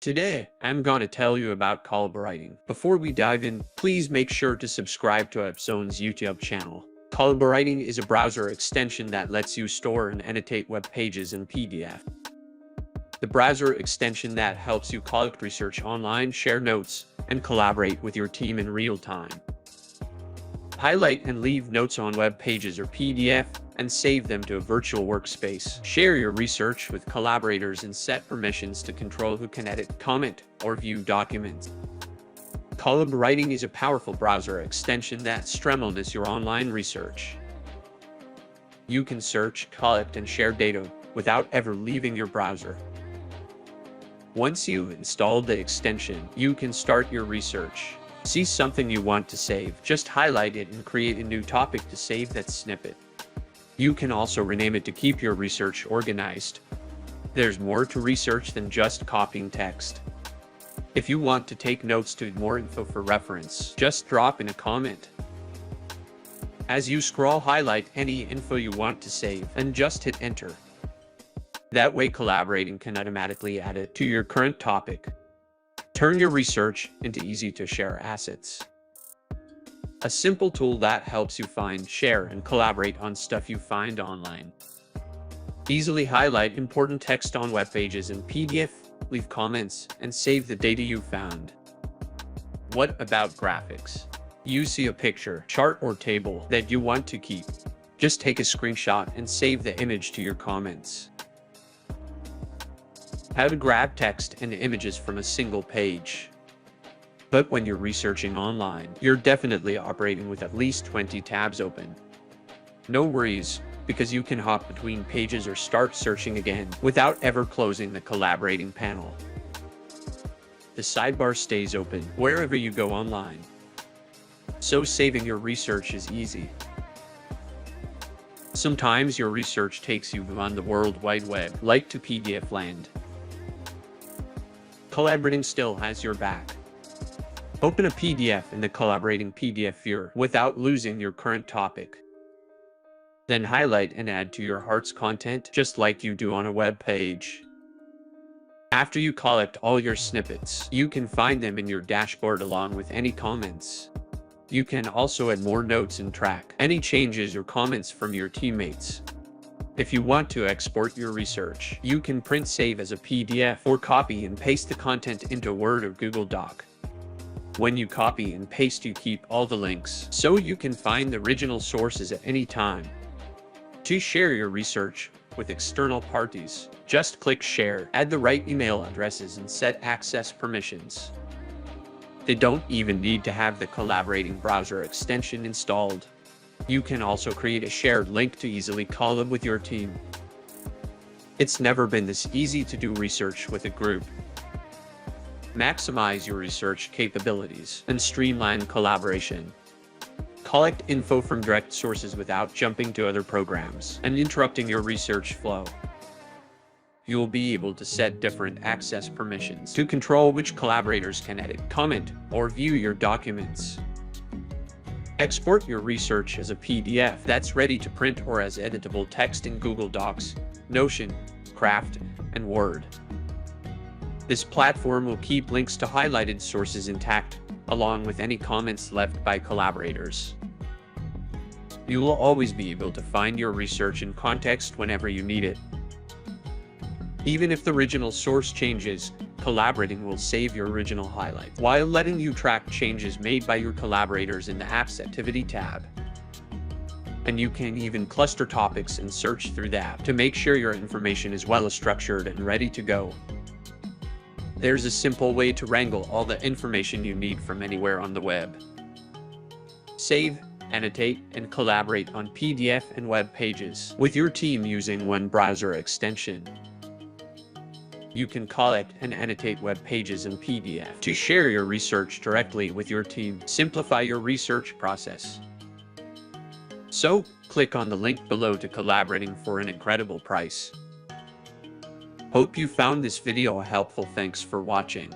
Today, I'm going to tell you about Collabwriting. Before we dive in, please make sure to subscribe to appsumo's YouTube channel. Collabwriting is a browser extension that lets you store and annotate web pages in PDF. The browser extension that helps you collect research online, share notes, and collaborate with your team in real time. Highlight and leave notes on web pages or PDF, and save them to a virtual workspace. Share your research with collaborators and set permissions to control who can edit, comment, or view documents. Collabwriting is a powerful browser extension that streamlines your online research. You can search, collect, and share data without ever leaving your browser. Once you've installed the extension, you can start your research. See something you want to save, just highlight it and create a new topic to save that snippet. You can also rename it to keep your research organized. There's more to research than just copying text. If you want to take notes to more info for reference, just drop in a comment. As you scroll, highlight any info you want to save and just hit enter. That way, Collabwriting can automatically add it to your current topic. Turn your research into easy-to-share assets. A simple tool that helps you find, share, and collaborate on stuff you find online. Easily highlight important text on web pages in PDF, leave comments, and save the data you found. What about graphics? You see a picture, chart, or table that you want to keep. Just take a screenshot and save the image to your comments. How to grab text and images from a single page. But when you're researching online, you're definitely operating with at least 20 tabs open. No worries, because you can hop between pages or start searching again without ever closing the collaborating panel. The sidebar stays open wherever you go online, so saving your research is easy. Sometimes your research takes you beyond the World Wide Web, like to PDF land. Collabwriting still has your back. Open a PDF in the Collabwriting PDF viewer without losing your current topic. Then highlight and add to your heart's content just like you do on a web page. After you collect all your snippets, you can find them in your dashboard along with any comments. You can also add more notes and track any changes or comments from your teammates. If you want to export your research, you can print save as a PDF or copy and paste the content into Word or Google Doc. When you copy and paste, you keep all the links, so you can find the original sources at any time. To share your research with external parties, just click Share, add the right email addresses, and set access permissions. They don't even need to have the Collabwriting browser extension installed. You can also create a shared link to easily collab with your team. It's never been this easy to do research with a group. Maximize your research capabilities and streamline collaboration. Collect info from direct sources without jumping to other programs and interrupting your research flow. You'll be able to set different access permissions to control which collaborators can edit, comment, or view your documents. Export your research as a PDF that's ready to print or as editable text in Google Docs, Notion, Craft, and Word. This platform will keep links to highlighted sources intact, along with any comments left by collaborators. You will always be able to find your research in context whenever you need it. Even if the original source changes, Collabwriting will save your original highlight, while letting you track changes made by your collaborators in the App's Activity tab. And you can even cluster topics and search through the app to make sure your information is well structured and ready to go. There's a simple way to wrangle all the information you need from anywhere on the web. Save, annotate, and collaborate on PDF and web pages with your team using one browser extension. You can collect and annotate web pages in PDF to share your research directly with your team. Simplify your research process. So, click on the link below to Collabwriting for an incredible price. Hope you found this video helpful. Thanks for watching.